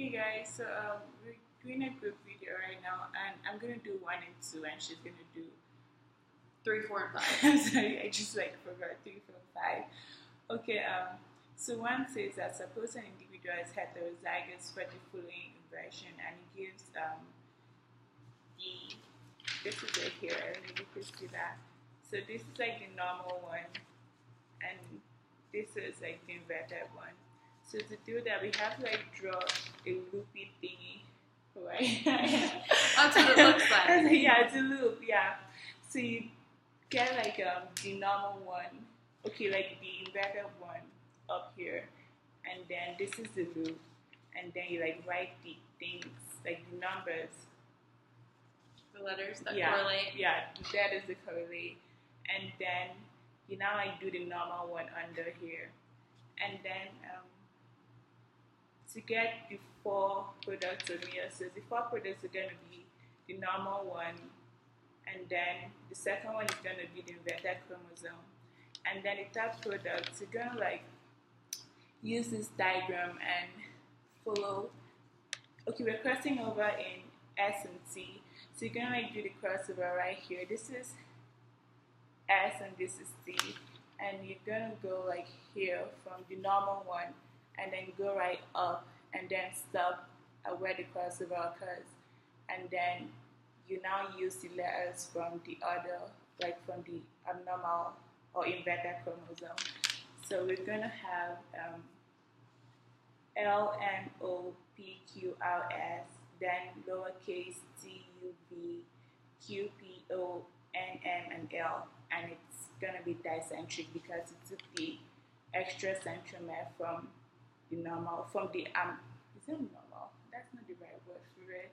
Hey guys, we're doing a group video right now, and I'm gonna do 1 and 2, and she's gonna do 3, 4, and 5. I'm sorry, I just forgot 3, 4, 5. Okay, so one says that suppose an individual is heterozygous for the following version, and it gives the this is right here. I don't know if you can see that. So this is like the normal one, and this is like the inverted one. So to do that, we have to draw a loopy thingy, right? That's what it looks like. Yeah, it's a loop. Yeah. So you get the normal one, okay, like the inverted one up here, and then this is the loop, and then you write the things like the numbers. The letters that Yeah, correlate. yeah, that is the correlate, and then you now do the normal one under here, and then to get the 4 products of here. So the 4 products are going to be the normal one, and then the second one is going to be the inverted chromosome, and then the third product, you're going to use this diagram and follow. Okay, we're crossing over in S and T, so you're going to do the crossover right here. This is S and this is T, and you're going to go here from the normal one, and then go right up and then stop at where the crossover occurs, and then you now use the letters from the other, from the abnormal or inverted chromosome. So we're going to have L, N, O, P, Q, R, S, then lowercase t, U, V, Q, P, O, N, M, and L, and it's going to be dicentric because it took the extra centromere from the normal, from the is it normal? That's not the right word for it.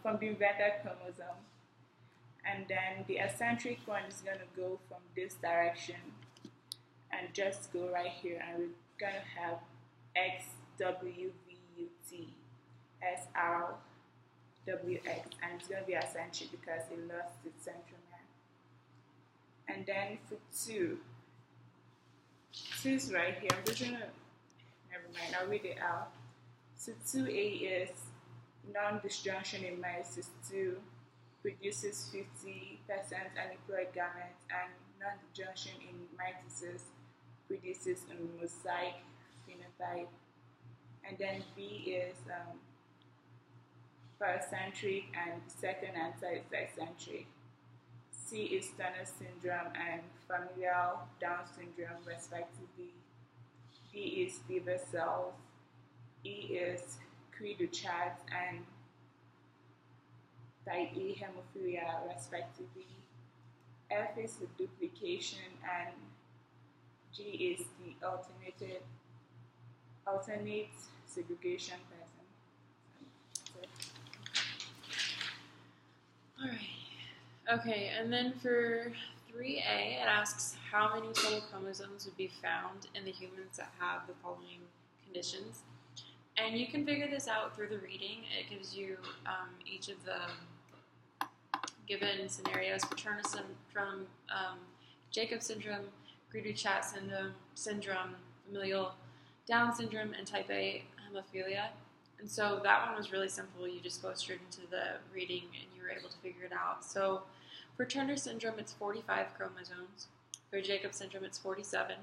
From the inverted chromosome, and then the eccentric one is going to go from this direction and just go right here, and we're going to have X, W, V, U, T, S, R, W, X, and it's going to be eccentric because it lost its centromere. And then for 2 is right here. I'm just going to never mind, I'll read it out. So 2A is non-disjunction in meiosis 2 produces 50% aneuploid gametes, and non-disjunction in mitosis produces a mosaic phenotype. And then B is paracentric, and the second answer is eccentric. C is Turner syndrome and familial Down syndrome, respectively. D is Beaver cells. E is Cri-du-Chat and type A hemophilia, respectively. F is the duplication, and G is the alternate segregation pattern. Alright. Okay, and then for 3A, it asks how many total chromosomes would be found in the humans that have the following conditions. And you can figure this out through the reading. It gives you each of the given scenarios for Turner syndrome, Jacob syndrome, Cri-du-Chat syndrome, familial Down syndrome, and type A hemophilia. And so that one was really simple. You just go straight into the reading and you were able to figure it out. So for Turner syndrome, it's 45 chromosomes. For Jacob syndrome, it's 47.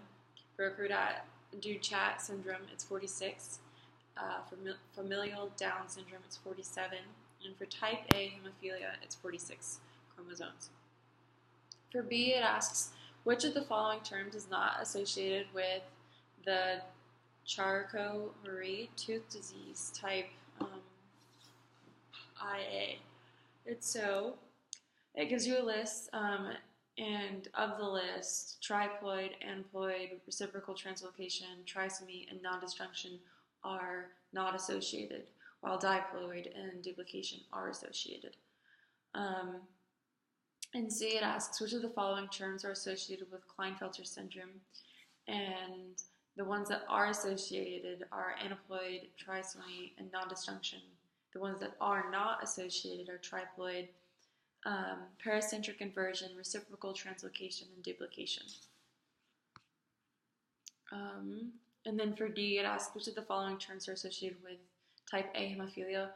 For Cri-du-Chat syndrome, it's 46. For familial Down syndrome, it's 47. And for type A hemophilia, it's 46 chromosomes. For B, it asks, which of the following terms is not associated with the Charcot-Marie tooth disease type IA? It gives you a list, and of the list, triploid, aneuploid, reciprocal translocation, trisomy, and non-disjunction are not associated, while diploid and duplication are associated. And C, it asks, which of the following terms are associated with Klinefelter syndrome? And the ones that are associated are aneuploid, trisomy, and non-disjunction. The ones that are not associated are triploid, paracentric inversion, reciprocal translocation, and duplication. And then for D, it asks which of the following terms are associated with type A hemophilia.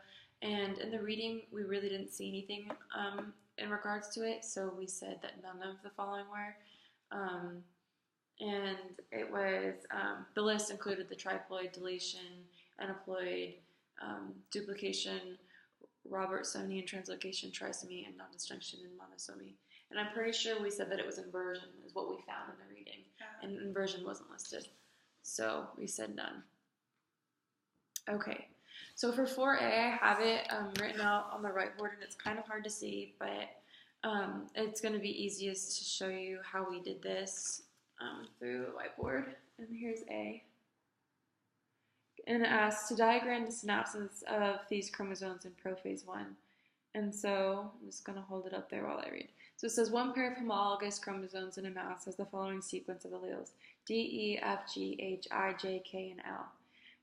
And in the reading, we really didn't see anything in regards to it, so we said that none of the following were. And it was, the list included the triploid, deletion, aneuploid, duplication, Robertsonian translocation, trisomy, and non-disjunction in monosomy. And I'm pretty sure we said that it was inversion is what we found in the reading. And inversion wasn't listed. So we said none. Okay. So for 4A, I have it written out on the whiteboard, and it's kind of hard to see, but it's going to be easiest to show you how we did this through the whiteboard. And here's A. And it asks to diagram the synapses of these chromosomes in prophase 1. And so I'm just going to hold it up there while I read. So it says one pair of homologous chromosomes in a mouse has the following sequence of alleles: D, E, F, G, H, I, J, K, and L.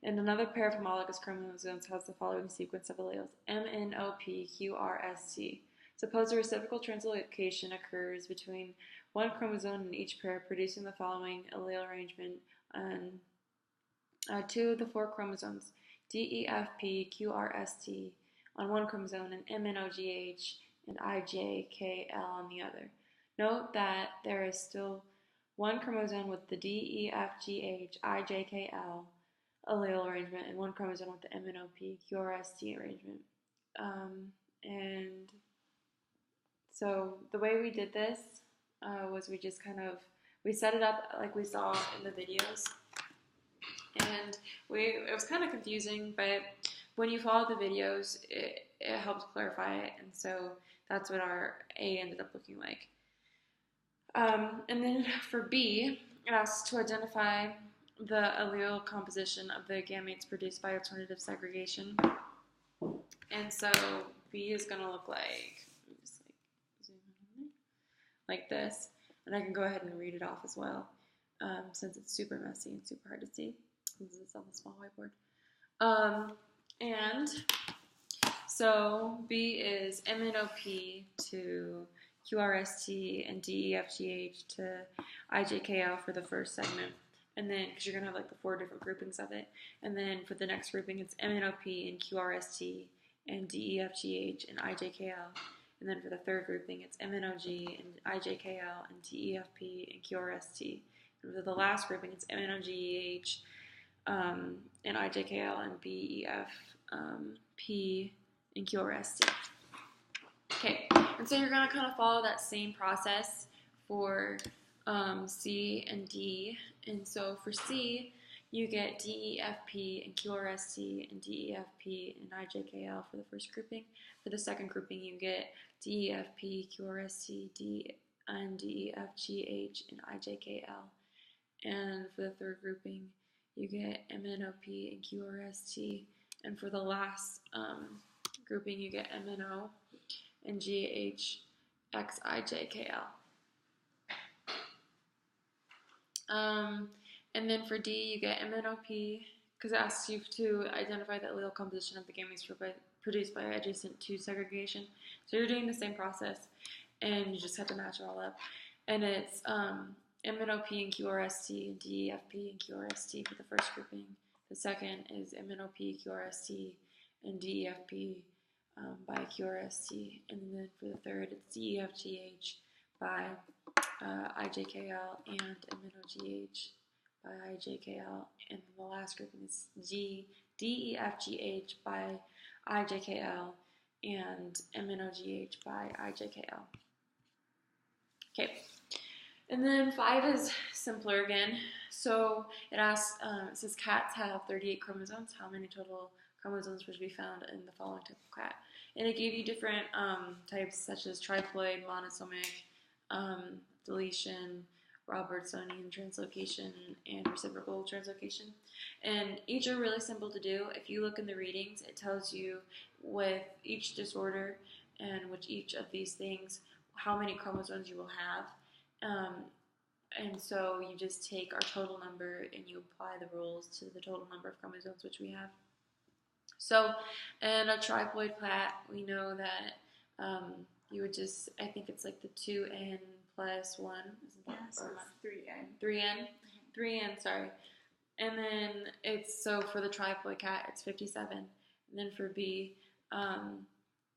And another pair of homologous chromosomes has the following sequence of alleles: M, N, O, P, Q, R, S, T. Suppose a reciprocal translocation occurs between one chromosome in each pair, producing the following allele arrangement on 2 of the 4 chromosomes, D, E, F, P, Q, R, S, T on one chromosome, and M, N, O, G, H, and I, J, K, L on the other. Note that there is still one chromosome with the D, E, F, G, H, I, J, K, L allele arrangement, and one chromosome with the M, N, O, P, Q, R, S, T arrangement. And so the way we did this was we set it up like we saw in the videos. And it was kind of confusing, but when you follow the videos, it helps clarify it, and so that's what our A ended up looking like. And then for B, it asks to identify the allele composition of the gametes produced by alternative segregation. And so B is going to look like, just zoom in like this, and I can go ahead and read it off as well, since it's super messy and super hard to see. This is on the small whiteboard. And so B is MNOP to QRST and DEFGH to IJKL for the first segment. And then, because you're going to have like the 4 different groupings of it. And then for the next grouping, it's MNOP and QRST and DEFGH and IJKL. And then for the third grouping, it's MNOG and IJKL and DEFP and QRST. And for the last grouping, it's MNOGEH and IJKL and BEF, P, and QRST. Okay, and so you're going to kind of follow that same process for C and D. And so for C, you get DEFP and QRST and DEFP and IJKL for the first grouping. For the second grouping, you get DEFP, QRST, D, and DEFGH and IJKL. And for the third grouping, you get MNOP and QRST. And for the last grouping, you get MNO and GH, XIJKL. And then for D, you get MNOP, because it asks you to identify the allele composition of the gametes produced by adjacent to segregation. So you're doing the same process, and you just have to match it all up. And it's MNOP and QRST and DEFP and QRST for the first grouping. The second is MNOP, QRST, and DEFP by QRST. And then for the third, it's DEFGH by IJKL and MNOGH by IJKL. And then the last grouping is DEFGH by IJKL and MNOGH by IJKL. Okay. And then 5 is simpler again. So it asks, it says cats have 38 chromosomes. How many total chromosomes would be found in the following type of cat? And it gave you different types such as triploid, monosomic, deletion, Robertsonian translocation, and reciprocal translocation. And each are really simple to do. If you look in the readings, it tells you with each disorder and with each of these things how many chromosomes you will have. And so you just take our total number and you apply the rules to the total number of chromosomes which we have. So in a triploid cat, we know that you would just, I think it's like the 2n plus 1. Isn't that so it's 3n. 3n? Mm-hmm. 3n, sorry. And then it's, so for the triploid cat, it's 57. And then for B,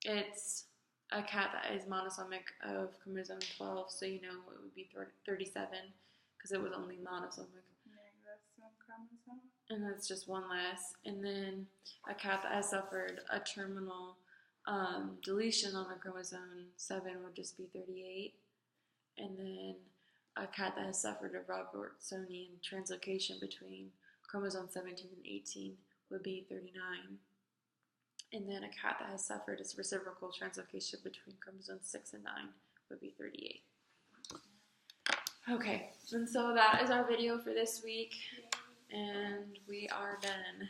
it's a cat that is monosomic of chromosome 12, so you know it would be 37 because it was only monosomic. Yeah, that's one chromosome. And that's just one less. And then a cat that has suffered a terminal deletion on a chromosome 7 would just be 38. And then a cat that has suffered a Robertsonian translocation between chromosome 17 and 18 would be 39. And then a cat that has suffered a reciprocal translocation between chromosomes 6 and 9 would be 38. Okay, and so that is our video for this week, and we are done.